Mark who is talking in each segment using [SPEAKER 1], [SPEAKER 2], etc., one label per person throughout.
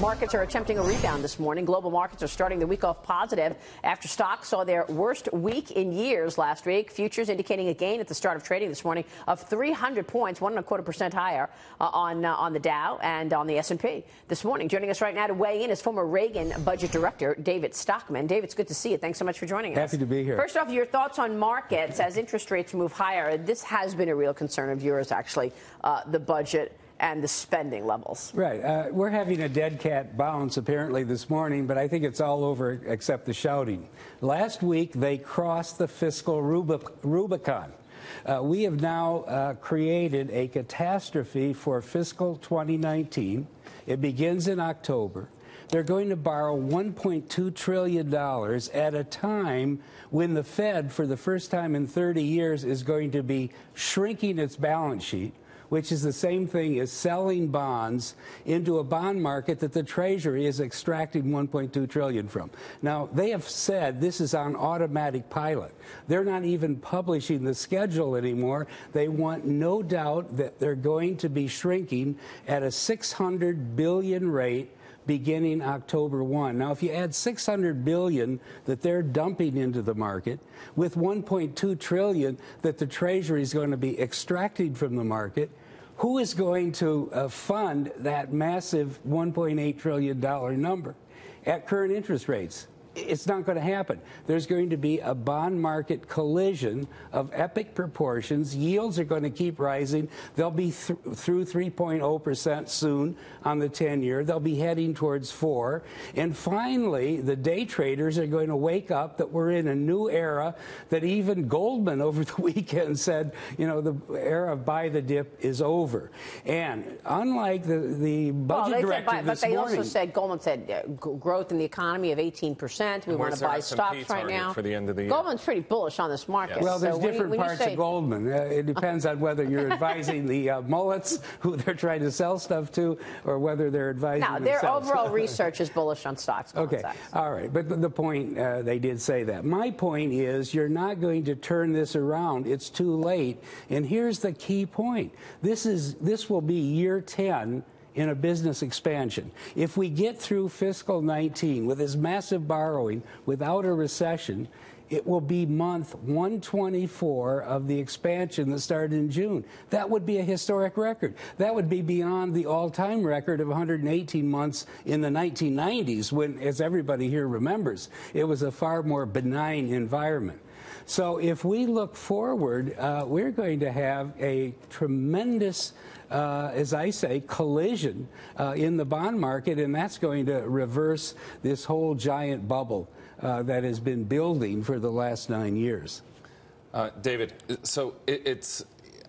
[SPEAKER 1] Markets are attempting a rebound this morning. Global markets are starting the week off positive after stocks saw their worst week in years last week. Futures indicating a gain at the start of trading this morning of 300 points, 1.25% higher on the Dow and on the S&P this morning. Joining us right now to weigh in is former Reagan budget director David Stockman. David, it's good to see you. Thanks so much for joining us.
[SPEAKER 2] Happy to be here.
[SPEAKER 1] First off, your thoughts on markets as interest rates move higher. This has been a real concern of yours, actually, the budget and the spending levels.
[SPEAKER 2] Right. We're having a dead cat bounce apparently this morning, but I think it's all over except the shouting. Last week, they crossed the fiscal Rubicon. We have now created a catastrophe for fiscal 2019. It begins in October. They're going to borrow $1.2 trillion at a time when the Fed, for the first time in 30 years, is going to be shrinking its balance sheet, which is the same thing as selling bonds into a bond market that the Treasury is extracting $1.2 trillion from. Now, they have said this is on automatic pilot. They're not even publishing the schedule anymore. They want no doubt that they're going to be shrinking at a $600 billion rate beginning October 1. Now, if you add $600 billion that they're dumping into the market with $1.2 trillion that the Treasury is going to be extracting from the market, who is going to fund that massive $1.8 trillion number at current interest rates? It's not going to happen. There's going to be a bond market collision of epic proportions. Yields are going to keep rising. They'll be through 3.0% soon on the 10-year. They'll be heading towards 4%. And finally, the day traders are going to wake up that we're in a new era that even Goldman over the weekend said, you know, the era of buy the dip is over. And unlike the budget director this morning.
[SPEAKER 1] But they also said, Goldman said, growth in the economy of 18%. We want to buy stocks right now.
[SPEAKER 3] For the end of the year?
[SPEAKER 1] Goldman's pretty bullish on this market.
[SPEAKER 2] Yes. Well, there's different parts of Goldman. It depends on whether you're advising the mullets who they're trying to sell stuff to, or whether they're advising
[SPEAKER 1] themselves. Their overall research is bullish on stocks.
[SPEAKER 2] Okay, all right. But the point, they did say that. My point is you're not going to turn this around. It's too late. And here's the key point. This will be year 10 in a business expansion. If we get through fiscal 19 with this massive borrowing without a recession, it will be month 124 of the expansion that started in June. That would be a historic record. That would be beyond the all-time record of 118 months in the 1990s when, as everybody here remembers, it was a far more benign environment. So if we look forward, we're going to have a tremendous as I say, collision in the bond market, and that's going to reverse this whole giant bubble that has been building for the last 9 years.
[SPEAKER 3] David, so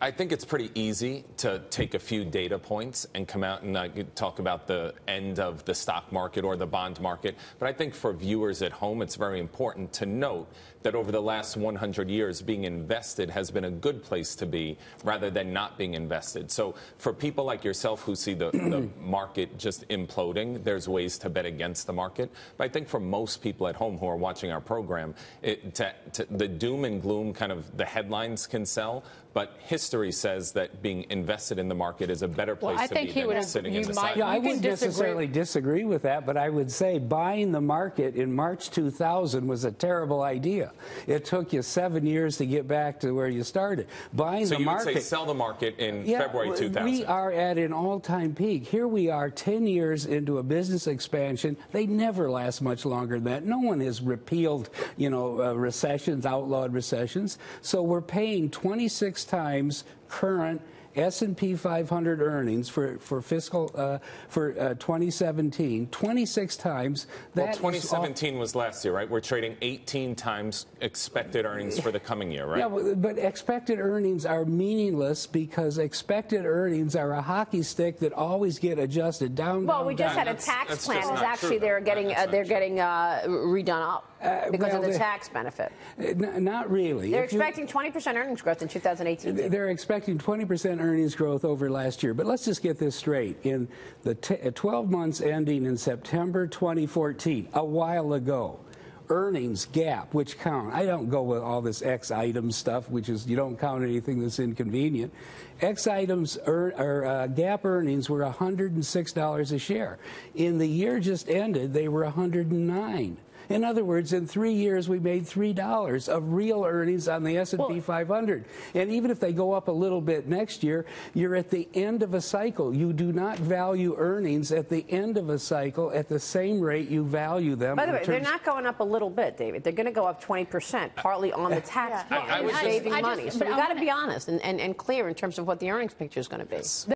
[SPEAKER 3] I think it's pretty easy to take a few data points and come out and talk about the end of the stock market or the bond market. But I think for viewers at home, it's very important to note that over the last 100 years, being invested has been a good place to be rather than not being invested. So for people like yourself who see the market just imploding, there's ways to bet against the market. But I think for most people at home who are watching our program, the doom and gloom, kind of the headlines can sell. But history says that being invested in the market is a better place to be than sitting in the sidelines.
[SPEAKER 2] Yeah, I wouldn't necessarily disagree with that, but I would say buying the market in March 2000 was a terrible idea. It took you 7 years to get back to where you started. Buying the market.
[SPEAKER 3] So you would say sell the market in February 2000.
[SPEAKER 2] We are at an all-time peak. Here we are 10 years into a business expansion. They never last much longer than that. No one has repealed, recessions, outlawed recessions. So we're paying 26 times current S&P 500 earnings for fiscal for 2017, 26 times.
[SPEAKER 3] Well, 2017 was last year, right? We're trading 18 times expected earnings for the coming year, right?
[SPEAKER 2] Yeah, but expected earnings are meaningless because expected earnings are a hockey stick that always get adjusted down.
[SPEAKER 1] Well, we just had a tax plan. Is actually they're getting redone up because of the tax benefit.
[SPEAKER 2] Not really.
[SPEAKER 1] They're expecting 20% earnings growth in 2018.
[SPEAKER 2] They're expecting 20% earnings growth over last year. But let's just get this straight. In the 12 months ending in September 2014, a while ago, earnings GAAP, which count. I don't go with all this X items stuff, which is you don't count anything that's inconvenient. X items GAAP earnings were $106 a share. In the year just ended, they were $109. In other words, in 3 years, we made $3 of real earnings on the S&P 500. And even if they go up a little bit next year, you're at the end of a cycle. You do not value earnings at the end of a cycle at the same rate you value them.
[SPEAKER 1] By the way, they're not going up a little bit, David. They're going to go up 20%, partly on the tax bill, saving money. So we've got to be honest and clear in terms of what the earnings picture is going to be.